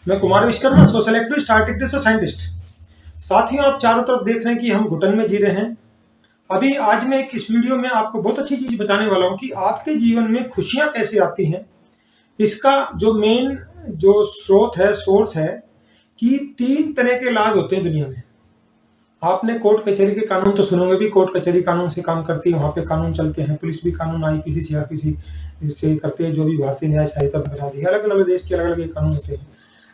मैं Kumar Vishwakarma, social activist, artist और scientist. साथियों, आप चारों तरफ देख रहे हैं कि हम घुटन में जी रहे हैं। अभी आज मैं इस वीडियो में आपको बहुत अच्छी चीज बताने वाला हूं कि आपके जीवन में खुशियां कैसे आती हैं। इसका जो मेन जो स्रोत है, सोर्स है कि 3 तरह के इलाज होते हैं दुनिया में। आपने कोर्ट कचहरी के कानून तो सुनोगे भी, कोर्ट कचहरी कानून से काम करती है, वहाँ पे कानून चलते हैं, पुलिस भी कानून आईपीसी सीआरपीसी से करते हैं, जो भी भारतीय न्याय संहिता बना दी है। अलग अलग देश के अलग अलग कानून होते हैं।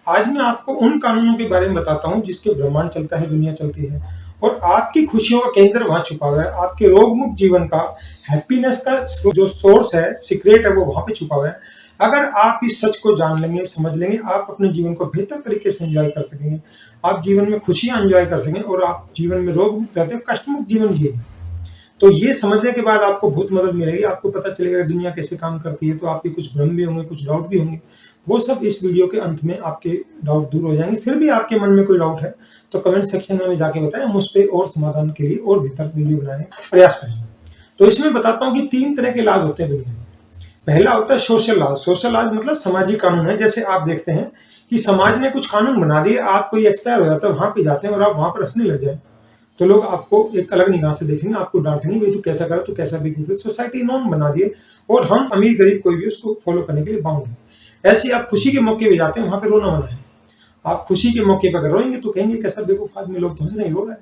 आज मैं आपको उन कानूनों के बारे में बताता हूँ जिसके ब्रह्मांड चलता है, दुनिया चलती है, और आपकी खुशियों का केंद्र वहां छुपा हुआ है। आपके रोग मुक्त जीवन का, हैप्पीनेस का जो सोर्स है, सीक्रेट है, वो वहां पे छुपा हुआ है। अगर आप इस सच को जान लेंगे, समझ लेंगे, आप अपने जीवन को बेहतर तरीके से एंजॉय कर सकेंगे। आप जीवन में खुशियां एंजॉय कर सकेंगे और आप जीवन में रोग मुक्त रहते हैं, कष्ट मुक्त जीवन जिएंगे। तो ये समझने के बाद आपको बहुत मदद मिलेगी। आपको पता चलेगा दुनिया कैसे काम करती है। तो आपके कुछ भ्रम भी होंगे, कुछ डाउट भी होंगे, वो सब इस वीडियो के अंत में आपके डाउट दूर हो जाएंगे। फिर भी आपके मन में कोई डाउट है तो कमेंट सेक्शन में जाके बताएं, हम उस पर और समाधान के लिए और बेहतर वीडियो बनाने का प्रयास करेंगे। तो इसमें बताता हूँ कि 3 तरह के इलाज होते हैं दुनिया में। पहला होता है सोशल लॉज। सोशल लॉज मतलब सामाजिक कानून है। जैसे आप देखते हैं कि समाज ने कुछ कानून बना दिए, आप कोई एक्सपायर हो जाता है, वहां पे जाते हैं और आप वहां पर हंसने लग जाए तो लोग आपको एक अलग निगाह से देखेंगे, आपको डांटेंगे, भाई तू कैसा करा, तू कैसा बेवकूफ है। सोसाइटी नॉर्म बना दिए और हम अमीर गरीब कोई भी उसको फॉलो करने के लिए बाउंड है। ऐसे आप खुशी के मौके पे जाते हैं, वहां पे रोना मना है। आप खुशी के मौके पर अगर रोएंगे तो कहेंगे कैसा बेवकूफ आदमी, लोग तो हंस नहीं, रो रहा है।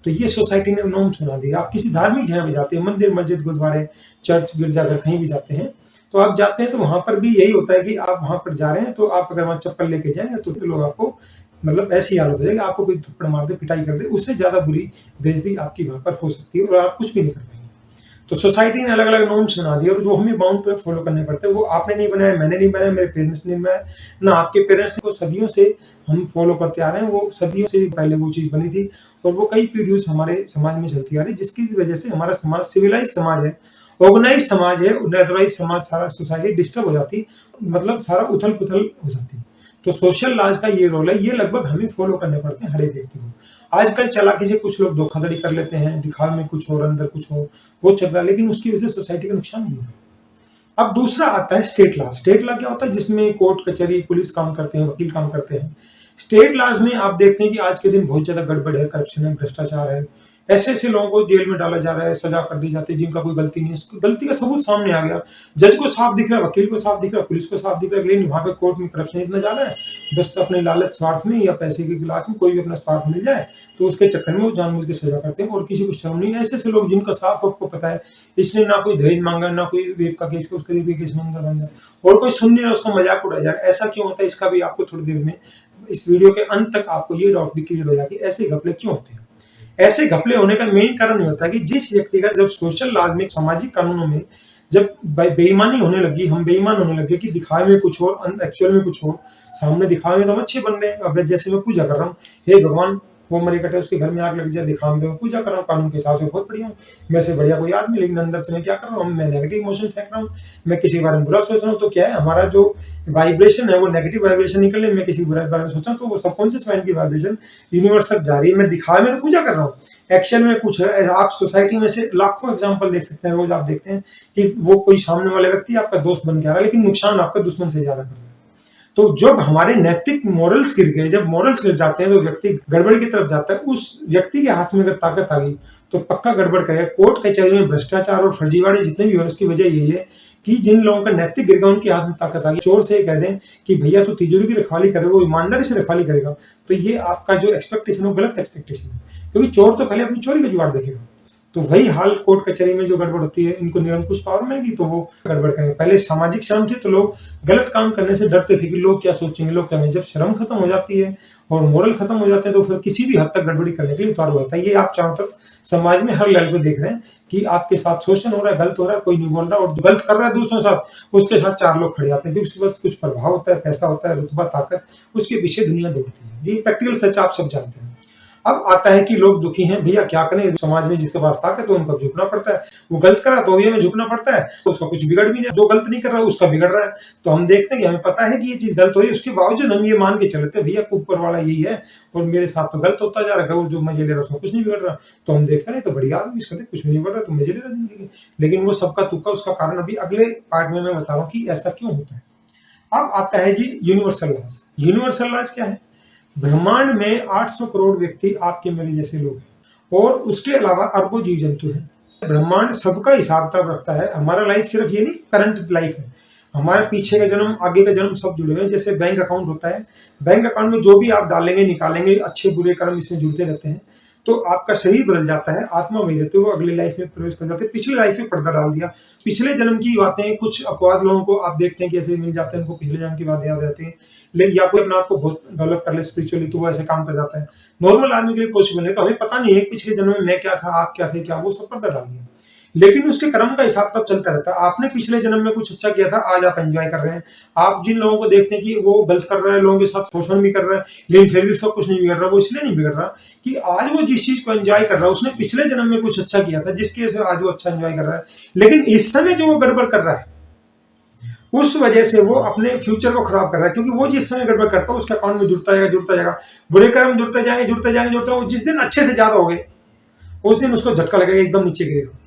तो ये सोसाइटी ने नॉर्म सुना दिया। आप किसी धार्मिक जगह भी जाते हैं, मंदिर, मस्जिद, गुरुद्वारे, चर्च, गिरजाघर, कहीं भी जाते हैं तो आप जाते हैं तो वहां पर भी यही होता है कि आप वहां पर जा रहे हैं तो आप अगर वहां चप्पल लेके जाएंगे तो लोग आपको मतलब ऐसी हालत हो जाएगी, आपको कोई थप्पड़ मार दे, पिटाई कर दे, उससे ज्यादा बुरी बेइज्जती आपकी वहां पर हो सकती है और आप कुछ भी नहीं कर पाएंगे। तो सोसाइटी ने अलग अलग नॉर्म्स बना दिए और जो हमें बाउंड पे फॉलो करने पड़ते हैं, वो आपने नहीं बनाया, मैंने नहीं बनाया, मेरे पेरेंट्स ने बनाया, ना आपके पेरेंट्स को। सदियों से हम फॉलो करते आ रहे हैं, वो सदियों से पहले वो चीज बनी थी और वो कई पीढ़ियों से हमारे समाज में चलती आ रही है, जिसकी वजह से हमारा समाज सिविलाइज समाज है, ऑर्गेनाइज समाज है। अदरवाइज समाज, सारा सोसाइटी डिस्टर्ब हो जाती, मतलब सारा उथल पुथल हो जाती। तो सोशल लॉज का ये रोल है, ये लगभग हमें फॉलो करने पड़ते हैं हर एक व्यक्ति को। आजकल चालाकी से कुछ लोग धोखाधड़ी कर लेते हैं, दिखावे में कुछ और अंदर कुछ हो, वो चल रहा है, लेकिन उसकी वजह से सोसाइटी का नुकसान भी हो रहा है। अब दूसरा आता है स्टेट लॉ। स्टेट लॉ क्या होता है? जिसमें कोर्ट कचहरी, पुलिस काम करते हैं, वकील काम करते हैं। स्टेट लॉज में आप देखते हैं कि आज के दिन बहुत ज्यादा गड़बड़ है, करप्शन है, भ्रष्टाचार है। ऐसे ऐसे लोगों को जेल में डाला जा रहा है, सजा कर दी जाती है जिनका कोई गलती नहीं है। गलती का सबूत सामने आ गया, जज को साफ दिख रहा है, वकील को साफ दिख रहा है, पुलिस को साफ दिख रहा है, लेकिन वहां पे कोर्ट में करप्शन इतना ज्यादा है, बस अपने लालच स्वार्थ में या पैसे के गिलास में कोई भी अपना स्वार्थ मिल जाए तो उसके चक्कर में वो जानबूझ के सजा करते हैं और किसी को शर्म नहीं है। ऐसे ऐसे लोग जिनका साफ आपको पता है, इसने ना कोई दहेज मांगा, ना कोई रेप का केस, उसके रेप केस में अंदर बन जाए और कोई सुन नहीं रहा, उसका मजाक उड़ाया जा रहा है। ऐसा क्यों होता है, इसका भी आपको थोड़ी देर में, इस वीडियो के अंत तक आपको ये डाउट क्लियर हो जाएगा कि ऐसे घपले क्यों होते हैं। ऐसे घपले होने का मेन कारण ये होता है कि जिस व्यक्ति का जब सोशल लॉज में, सामाजिक कानूनों में जब बेईमानी होने लगी, हम बेईमान होने लगे कि दिखावे में कुछ और, एक्चुअल में कुछ और। सामने दिखावे में तो हम अच्छे बन रहे हैं। अब जैसे मैं पूजा कर रहा हूँ, हे भगवान वो मरे कटे उसके घर में आग लग जाए, दिखावे में मैं पूजा कर रहा हूँ, कानून के हिसाब से बहुत बढ़िया हूँ, मेरे से बढ़िया कोई आदमी, लेकिन अंदर से मैं क्या कर रहा हूँ, मैं नेगेटिव इमोशन फेंक रहा हूँ, मैं किसी के बारे में बुरा सोच रहा हूँ। तो क्या है, हमारा जो वाइब्रेशन है वो नेगेटिव वाइब्रेशन निकले, मैं किसी बुरा के बारे में सोचा तो वो सबकॉन्शियस माइंड की वाइब्रेशन यूनिवर्स तक जा रही है। मैं दिखावे में तो पूजा कर रहा हूँ, एक्शन में कुछ है। आप सोसाइटी में से लाखों एग्जांपल देख सकते हैं, रोज आप देखते हैं कि वो कोई सामने वाला व्यक्ति आपका दोस्त बन के आ रहा है, लेकिन नुकसान आपका दुश्मन से ज्यादा कर रहा है। तो जब हमारे नैतिक मॉरल्स गिर गए, जब मॉरल्स गिर जाते हैं तो व्यक्ति गड़बड़ी की तरफ जाता है। उस व्यक्ति के हाथ में अगर ताकत आ गई तो पक्का गड़बड़ करेगा। कोर्ट कचहरी में भ्रष्टाचार और फर्जीवाड़े जितने भी हो, उसकी वजह यही है कि जिन लोगों का नैतिक गिर गया, उनके हाथ में ताकत आ गई। चोर से कह दें कि भैया तू तिजोरी की रखवाली करे, वो ईमानदारी से रखवाली करेगा, तो ये आपका जो एक्सपेक्टेशन है वो गलत एक्सपेक्टेशन है, क्योंकि चोर तो पहले अपनी चोरी का जुगाड़ देखेगा। तो वही हाल कोर्ट कचहरी में जो गड़बड़ होती है, इनको निरंकुश पावर मिलेगी तो वो गड़बड़ करेंगे। पहले सामाजिक शर्म थी तो लोग गलत काम करने से डरते थे कि लोग क्या सोचेंगे, लोग क्या। जब शर्म खत्म हो जाती है और मोरल खत्म हो जाते हैं तो फिर किसी भी हद तक गड़बड़ी करने के लिए उतार हो जाता है। ये आप चारों तरफ समाज में हर लेवल पे देख रहे हैं कि आपके साथ शोषण हो रहा है, गलत हो रहा है, कोई नहीं बोल रहा, और जो गलत कर रहा है दूसरों के साथ, उसके साथ 4 लोग खड़े जाते हैं क्योंकि उसके पास कुछ प्रभाव होता है, पैसा होता है, रुतबा, ताकत, उसके पीछे दुनिया दौड़ती है। ये प्रैक्टिकल सच आप सब जानते हैं। अब आता है कि लोग दुखी हैं, भैया क्या करें, समाज में जिसके पास ताकत है उनको झुकना पड़ता है। वो गलत कर रहा तो भी हमें झुकना पड़ता है, तो उसका कुछ बिगड़ भी नहीं, जो गलत नहीं कर रहा उसका बिगड़ रहा है। तो हम देखते हैं कि हमें पता है कि ये चीज गलत हो रही है, उसके बावजूद हम ये मान के चलते हैं भैया ऊपर वाला यही है और मेरे साथ तो गलत होता जा रहा है, और जो मजे ले रहा है उसको कुछ नहीं बिगड़ रहा। तो हम देखते हैं तो बढ़िया आदमी, इसका कुछ नहीं बिगड़ रहा, तो मजे ले रहा जिंदगी। लेकिन वो सबका तुक्का, उसका कारण अभी अगले पार्ट में मैं बता रहा हूँ कि ऐसा क्यों होता है। अब आता है जी यूनिवर्सल लॉज। यूनिवर्सल लॉज क्या है? ब्रह्मांड में 800 करोड़ व्यक्ति आपके मेरे जैसे लोग हैं और उसके अलावा अरबों जीव जंतु हैं। ब्रह्मांड सबका हिसाब किताब रखता है। हमारा लाइफ सिर्फ ये नहीं करंट लाइफ है, हमारे पीछे का जन्म, आगे का जन्म सब जुड़े हुए हैं। जैसे बैंक अकाउंट होता है, बैंक अकाउंट में जो भी आप डालेंगे निकालेंगे, अच्छे बुरे कर्म इसमें जुड़ते रहते हैं, तो आपका शरीर बदल जाता है, आत्मा वही रहती है, वो अगले लाइफ में प्रवेश कर जाते हैं। पिछले लाइफ में पर्दा डाल दिया, पिछले जन्म की बातें, कुछ अपवाद लोगों को आप देखते हैं कि ऐसे मिल जाते हैं, उनको पिछले जन्म की बातें याद रहती है। लेकिन या कोई अपने आप को बहुत डेवलप कर ले स्पिरिचुअली, तो वो ऐसे काम कर जाता है। नॉर्मल आदमी के लिए पॉसिबल नहीं, तो हमें पता नहीं है पिछले जन्म में मैं क्या था, आप क्या थे, क्या वो सब पर्दा डाल दिया। लेकिन उसके कर्म का हिसाब तब चलता रहता है। आपने पिछले जन्म में कुछ अच्छा किया था, आज आप एंजॉय कर रहे हैं। आप जिन लोगों को देखते हैं कि वो गलत कर रहा है, लोगों के साथ शोषण भी कर रहा है, लेकिन फिर भी उसका कुछ नहीं बिगड़ रहा, वो इसलिए नहीं बिगड़ रहा कि आज वो जिस चीज को एंजॉय कर रहा है उसने पिछले जन्म में कुछ अच्छा किया था, जिसकी वजह से आज वो अच्छा एंजॉय कर रहा है। लेकिन इस समय जो वो गड़बड़ कर रहा है, उस वजह से वो अपने फ्यूचर को खराब कर रहा है, क्योंकि वो जिस समय गड़बड़ करता है उसके अकाउंट में जुड़ता जाएगा, बुरे कर्म जुड़ते जाएंगे। जिस दिन अच्छे से ज्यादा हो गए उस दिन उसको झटका लगेगा, एकदम नीचे गिरेगा।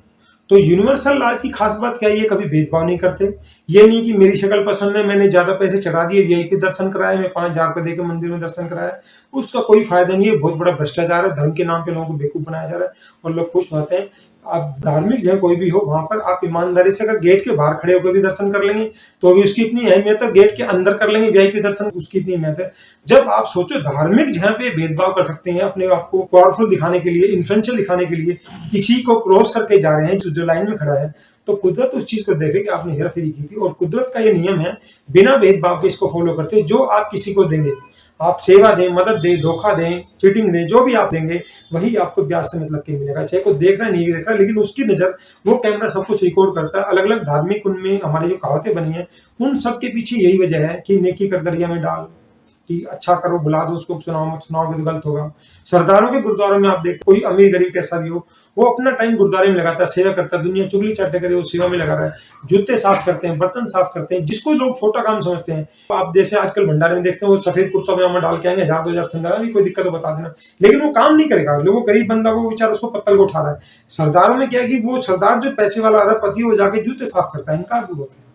तो यूनिवर्सल लॉज की खास बात क्या है, ये कभी भेदभाव नहीं करते। ये नहीं कि मेरी शक्ल पसंद है, मैंने ज्यादा पैसे चढ़ा दिए, वीआईपी दर्शन कराए, मैं 5,000 रुपए देकर मंदिर में दर्शन कराया, उसका कोई फायदा नहीं है। बहुत बड़ा भ्रष्टाचार है, धर्म के नाम पे लोगों को बेवकूफ बनाया जा रहा है और लोग खुश होते हैं। आप धार्मिक जगह कोई भी हो, वहां पर आप ईमानदारी से अगर गेट के बाहर खड़े होकर भी दर्शन कर लेंगे तो भी उसकी इतनी अहमियत है, गेट के अंदर कर लेंगे वीआईपी दर्शन, उसकी इतनी अहमियत है। जब आप सोचो धार्मिक जगह पे भेदभाव कर सकते हैं, अपने आप को पावरफुल दिखाने के लिए, इन्फ्लुएंशियल दिखाने के लिए, किसी को क्रॉस करके जा रहे हैं जो लाइन में खड़ा है, तो कुदरत उस चीज को देखे कि आपने हेराफेरी की थी। और कुदरत का ये नियम है, बिना भेदभाव के इसको फॉलो करते, जो आप किसी को देंगे, आप सेवा दें, मदद दें, धोखा दें, चीटिंग दें, जो भी आप देंगे वही आपको ब्याज समेत लग के मिलेगा। चाहे कोई देख रहा है नहीं देख रहा, लेकिन उसकी नजर, वो कैमरा सब कुछ रिकॉर्ड करता है। अलग अलग धार्मिक उनमें हमारी जो कहावतें बनी है, उन सब के पीछे यही वजह है कि नेकी कर दरिया में डाल, कि अच्छा करो बुला दो उसको, सुनाओ मत, सुनाओगे तो गलत होगा। सरदारों के गुरुद्वारों में आप देखते, कोई अमीर गरीब कैसा भी हो, वो अपना टाइम गुरुद्वारे में लगाता है, सेवा करता है, दुनिया चुगली चाटे करे वो सेवा में लगा रहा है। जूते साफ करते हैं, बर्तन साफ करते हैं, जिसको लोग छोटा काम समझते हैं। आप जैसे आजकल भंडारे में देखते हैं, वो सफेद कुर्ता पजामा डाल के आएंगे, 1,000-2,000 चंदा, नहीं कोई दिक्कत हो बता देना, लेकिन वो काम नहीं करेगा। लोगों गरीब बंदा वो बेचारा उसको पत्तल को उठा रहा है। सरदारों में क्या है कि वो सरदार जो पैसे वाला अरबपति, वो जाके जूते साफ करता है, इनकार दूर होता है,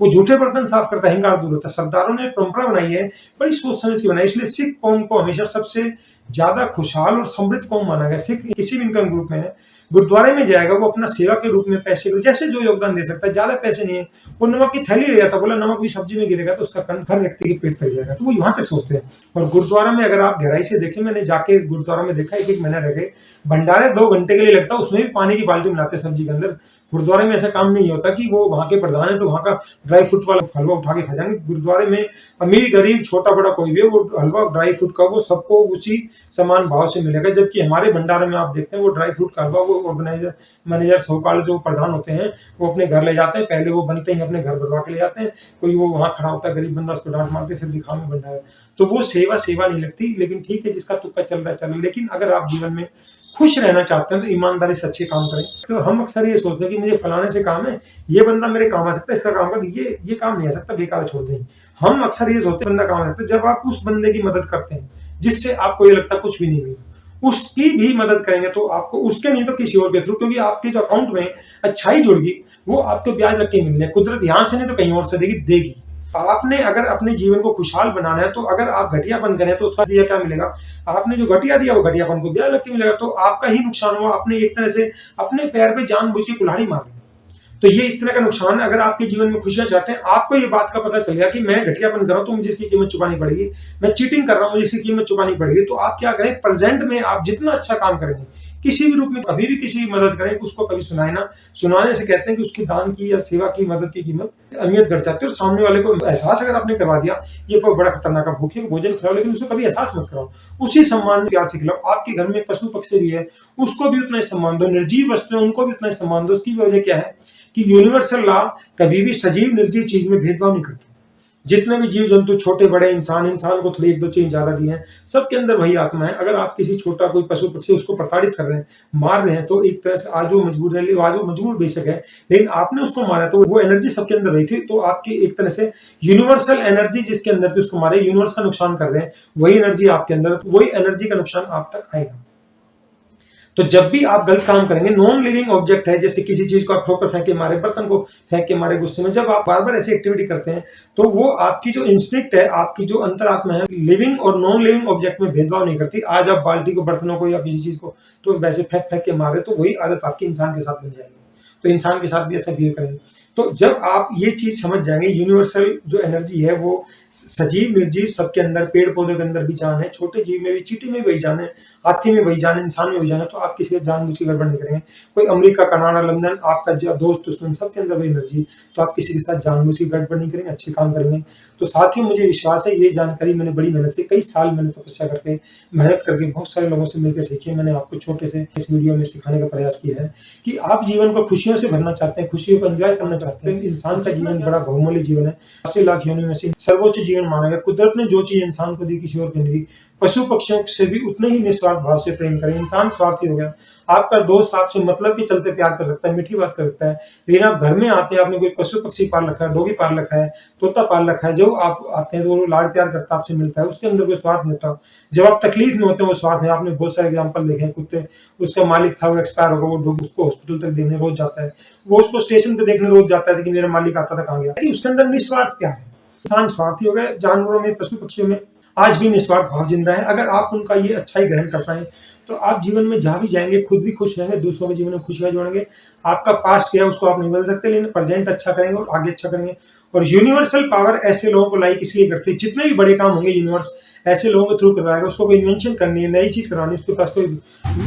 वो झूठे बर्तन साफ करता है, अहंकार दूर होता है। सरदारों ने परंपरा बनाई है, बड़ी सोच समझ के बनाई। इसलिए सिख कौम को हमेशा सबसे ज्यादा खुशहाल और समृद्ध कौम माना गया। सिख किसी भी इनकम ग्रुप में है, गुरुद्वारे में जाएगा, वो अपना सेवा के रूप में पैसे जैसे जो योगदान दे सकता है, ज्यादा पैसे नहीं है, वो नमक की थैली ले जाता, बोला नमक भी सब्जी में गिरेगा तो उसका कण हर व्यक्ति के पेट तक जाएगा, तो वो यहाँ तक सोचते हैं। और गुरुद्वारा में अगर आप गहराई से देखें, मैंने जाके गुरुद्वारा में देखा, एक महीना रह गए, भंडारे 2 घंटे के लिए लगता है, उसमें भी पानी की बाल्टी मिलाते हैं सब्जी के अंदर। गुरुद्वारे में ऐसा काम नहीं होता कि वो वहाँ के प्रधान है तो वहाँ का ड्राई फ्रूट वाला हलवा उठा के खा जाएंगे। गुरुद्वारे में अमीर गरीब छोटा बड़ा कोई भी है, वो हलवा ड्राई फ्रूट का वो सबको उसी समान भाव से मिलेगा। जबकि हमारे भंडारे में आप देखते हैं, वो ड्राई फ्रूट का हलवा वो ऑर्गेनाइजर मैनेजर सौकाल जो प्रधान होते हैं, वो अपने घर ले जाते हैं, पहले वो बनते ही अपने घर बनवा के ले जाते हैं, कोई वो वहाँ खड़ा होता है गरीब बंदा, उसको डांट मारते फिर दिखा में भंडारा। तो वो सेवा नहीं लगती। लेकिन ठीक है, जिसका तुक्का चल रहा है चल। लेकिन अगर आप जीवन में खुश रहना चाहते हैं तो ईमानदारी से अच्छे काम करें। तो हम अक्सर ये सोचते हैं कि मुझे फलाने से काम है, ये बंदा मेरे काम आ सकता है, इसका काम कर, ये काम नहीं आ सकता, बेकार छोड़ दें। हम अक्सर ये सोचते हैं बंदा काम आ सकता है। जब आप उस बंदे की मदद करते हैं जिससे आपको ये लगता है कुछ भी नहीं मिला, उसकी भी मदद करेंगे तो आपको, उसके नहीं तो किसी और के थ्रू, क्योंकि आपके जो अकाउंट में अच्छाई जुड़गी वो आपको ब्याज लग के मिलने। कुदरत यहाँ से नहीं तो कहीं और से देगी। आपने अगर अपने जीवन को खुशहाल बनाना है, तो अगर आप घटियापन करें तो उसका दिया क्या मिलेगा? आपने जो घटिया दिया वो घटियापन को ब्याज लग के मिलेगा, तो आपका ही नुकसान हुआ। आपने एक तरह से अपने पैर पे जानबूझ के कुल्हाड़ी मार ली। तो ये इस तरह का नुकसान है। अगर आपके जीवन में खुशियां चाहते हैं, आपको ये बात का पता चल गया कि मैं घटियापन कर रहा हूं तो मुझे इसकी कीमत चुकानी पड़ेगी, मैं चीटिंग कर रहा हूं मुझे इसकी कीमत चुकानी पड़ेगी, तो आप क्या करें, प्रेजेंट में आप जितना अच्छा काम करेंगे, किसी भी रूप में कभी भी किसी की मदद करें, उसको कभी सुनाए ना। सुनाने से कहते हैं कि उसकी दान की या सेवा की, मदद की कीमत अहमियत घट जाती है। और सामने वाले को एहसास अगर आपने करवा दिया, ये कोई बड़ा खतरनाक है, भूखे भोजन खिलाओ, लेकिन उसको कभी एहसास मत कराओ, उसी सम्मान प्यार से खिलाओ। आपके घर में पशु पक्षी भी है, उसको भी उतना ही सम्मान दो। निर्जीव वस्तुएं, उनको भी उतना ही सम्मान दो। उसकी वजह क्या है कि यूनिवर्सल लॉ कभी भी सजीव निर्जीव चीज में भेदभाव नहीं करता। जितने भी जीव जंतु, छोटे बड़े, इंसान को थोड़ी 1-2 चीज ज्यादा दी है, सबके अंदर वही आत्मा है। अगर आप किसी छोटा कोई पशु पक्षी उसको प्रताड़ित कर रहे हैं, मार रहे हैं, तो एक तरह से आज वो मजबूर है, आज वो मजबूर बेशक है, लेकिन आपने उसको मारा तो वो एनर्जी सबके अंदर रही थी। तो आपकी एक तरह से यूनिवर्सल एनर्जी जिसके अंदर थी उसको मारे, यूनिवर्स का नुकसान कर रहे हैं, वही एनर्जी आपके अंदर, वही एनर्जी का नुकसान आप तक आएगा। तो जब भी आप गलत काम करेंगे, नॉन लिविंग ऑब्जेक्ट है, जैसे किसी चीज को आप ठोकर फेंक के मारे, बर्तन को फेंक के मारे गुस्से में, जब आप बार बार ऐसी एक्टिविटी करते हैं तो वो आपकी जो इंस्टिंक्ट है, आपकी जो अंतरात्मा है, लिविंग और नॉन लिविंग ऑब्जेक्ट में भेदभाव नहीं करती। आज आप बाल्टी को, बर्तनों को या किसी चीज को तो वैसे फेंक फेंक के मारे, तो वही आदत आपकी इंसान के साथ बन जाएगी, तो इंसान के साथ भी ऐसा बिहेव करेंगे। तो जब आप ये चीज समझ जाएंगे, यूनिवर्सल जो एनर्जी है वो सजीव निर्जीव सबके अंदर, पेड़ पौधे के अंदर भी जान है, छोटे जीव में भी, चींटी में वही जान है, हाथी में वही जान है, इंसान में वही जान है, तो आप किसी का जानबूझ के गड़बड़ नहीं करेंगे। कोई अमेरिका, कनाडा, लंदन, आपका दोस्त दुश्मन सबके अंदर वही एनर्जी, तो आप किसी के साथ जानबूझ के गड़बड़ नहीं करेंगे, अच्छे काम करेंगे। तो साथ ही मुझे विश्वास है, ये जानकारी मैंने बड़ी मेहनत से, कई साल मैंने तपस्या करके, मेहनत करके, बहुत सारे लोगों से मिलकर सीखी है। मैंने आपको छोटे से इस वीडियो में सिखाने का प्रयास किया है कि आप जीवन को खुशियों से भरना चाहते हैं, खुशियों को एंजॉय करना चाहते हैं। इंसान का जीवन बड़ा बहुमूल्य जीवन है, 80 लाख योनियों में से सर्वोच्च जीवन माना गया। कुदरत ने जो चीज इंसान को दी, किसी और को नहीं दी। पशु पक्षियों से भी उतने ही निस्वार्थ भाव से प्रेम करें। इंसान स्वार्थी हो गया, आपका दोस्त आपसे मतलब के चलते प्यार कर सकता है, मीठी बात कर सकता है, लेकिन आप घर में आते हैं, आपने कोई पशु पक्षी पाल रखा है, डॉगी पाल रखा है, तोता पाल रखा है, जो आप आते हैं तो वो लाड प्यार करता है, आपसे मिलता है, उसके अंदर कोई स्वार्थ नहीं होता। जब आप तकलीफ में होते हैं वो स्वार्थ नहीं। आपने बहुत सारे एग्जाम्पल देखे हैं, कुत्ते, उसका मालिक था, वो एक्सपायर होगा, वो डॉगी उसको हॉस्पिटल तक देखने रोज जाता है, वो उसको स्टेशन पे देखने रोज जाता है कि मेरा मालिक आता था, कहाँ गया। उसके अंदर निस्वार्थ प्यार है। इंसान स्वार्थी हो गए, जानवरों में, पशु पक्षियों में आज भी निस्वार्थ भाव जिंदा है। अगर आप उनका ये अच्छाई ग्रहण कर पाए तो आप जीवन में जहां भी जाएंगे खुद भी खुश रहेंगे, दूसरों के जीवन में खुशियां जोड़ेंगे। आपका पास्ट क्या है उसको आप नहीं बदल सकते, लेकिन प्रेजेंट अच्छा करेंगे और आगे अच्छा करेंगे। और यूनिवर्सल पावर ऐसे लोगों को लाइक इसलिए करती है, जितने भी बड़े काम होंगे यूनिवर्स ऐसे लोगों के थ्रू करवाएगा। उसको कोई इन्वेंशन करनी है, नई चीज करवानी है, उसके पास कोई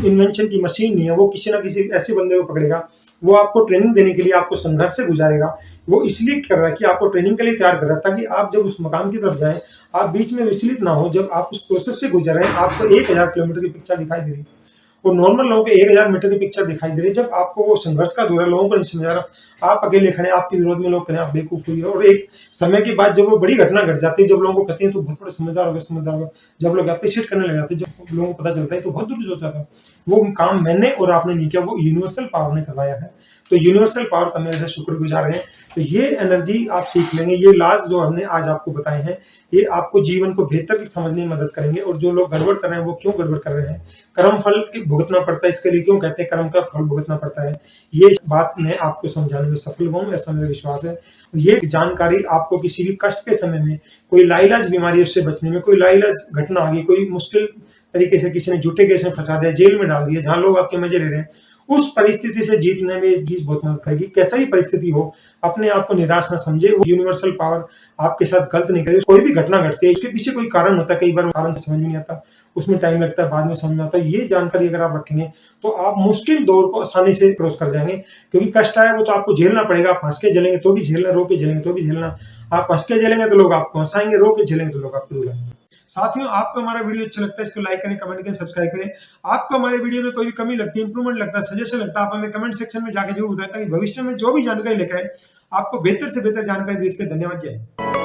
इन्वेंशन की मशीन नहीं है, वो किसी ना किसी ऐसे बंदे को पकड़ेगा, वो आपको ट्रेनिंग देने के लिए आपको संघर्ष से गुजारेगा। वो इसलिए कर रहा है कि आपको ट्रेनिंग के लिए तैयार कर रहा है, ताकि आप जब उस मकाम की तरफ जाएं आप बीच में विचलित ना हो। जब आप उस प्रोसेस से गुजर रहे हैं, आपको 1000 किलोमीटर की पिक्चर दिखाई दे रही है और नॉर्मल लोगों को 1000 मीटर की पिक्चर दिखाई दे रही है। जब आपको वो संघर्ष का दौर है, लोगों को नहीं समझ रहा, आप अकेले खड़े, आपके विरोध में लोग करें आप बेवकूफ हुई है। और एक समय के बाद जब वो बड़ी घटना घट जाती है, जब लोगों को कहते हैं तो बहुत बड़े समझदार हो गए, समझदार हो गए, जब लोग अप्रिशिएट करने लग जाते हैं, जब लोगों को पता चलता है तो बहुत दूर सोचा था वो काम मैंने और आपने नहीं किया, वो यूनिवर्सल पावर ने करवाया है। तो यूनिवर्सल पावर का मेरे से शुक्रगुजार है। तो ये एनर्जी आप सीख लेंगे, ये लाज जो हमने आज आपको बताए हैं, ये आपको जीवन को बेहतर समझने में मदद करेंगे। और जो लोग गड़बड़ कर रहे हैं वो क्यों गड़बड़ कर रहे हैं, कर्म फल भुगतना पड़ता है, इसके लिए क्यों कहते हैं कर्म का फल भुगतना पड़ता है, ये बात मैं आपको समझाने में सफल हूँ, ऐसा मेरा विश्वास है। ये जानकारी आपको किसी भी कष्ट के समय में, कोई लाइलाज बीमारी उससे बचने में, कोई लाइलाज घटना आ गई, कोई मुश्किल तरीके से किसी ने झूठे केस में फंसा दिया, जेल में डाल दिया, जहां लोग आपके मजे ले रहे हैं, उस परिस्थिति से जीतने में ये चीज बहुत मदद करेगी। कैसा ही परिस्थिति हो, अपने आप को निराश ना समझे। वो यूनिवर्सल पावर आपके साथ गलत नहीं करे। कोई भी घटना घटती है उसके पीछे कोई कारण होता है, कई बार कारण समझ में नहीं आता, उसमें टाइम लगता है, बाद में समझ में आता है। ये जानकारी अगर आप रखेंगे तो आप मुश्किल दौर को आसानी से क्रॉस कर जाएंगे। क्योंकि कष्ट आया वो तो आपको झेलना पड़ेगा। आप हंस के झेलेंगे तो भी झेलना, रो के झेलेंगे तो भी झेलना। आप हंस के झेलेंगे तो लोग आपको हंसाएंगे, रो के झेलेंगे तो लोग आपको रुलाएंगे। साथियों, आपको हमारा वीडियो अच्छा लगता है इसको लाइक करें, कमेंट करें, सब्सक्राइब करें। आपको हमारे वीडियो में कोई भी कमी लगती है, इंप्रूवमेंट लगता है, सजेशन लगता है, आप हमें कमेंट सेक्शन में जाकर जरूर बताएं, ताकि भविष्य में जो भी जानकारी लेकर आए आपको बेहतर से बेहतर जानकारी दे सके। धन्यवाद, जय हिंद।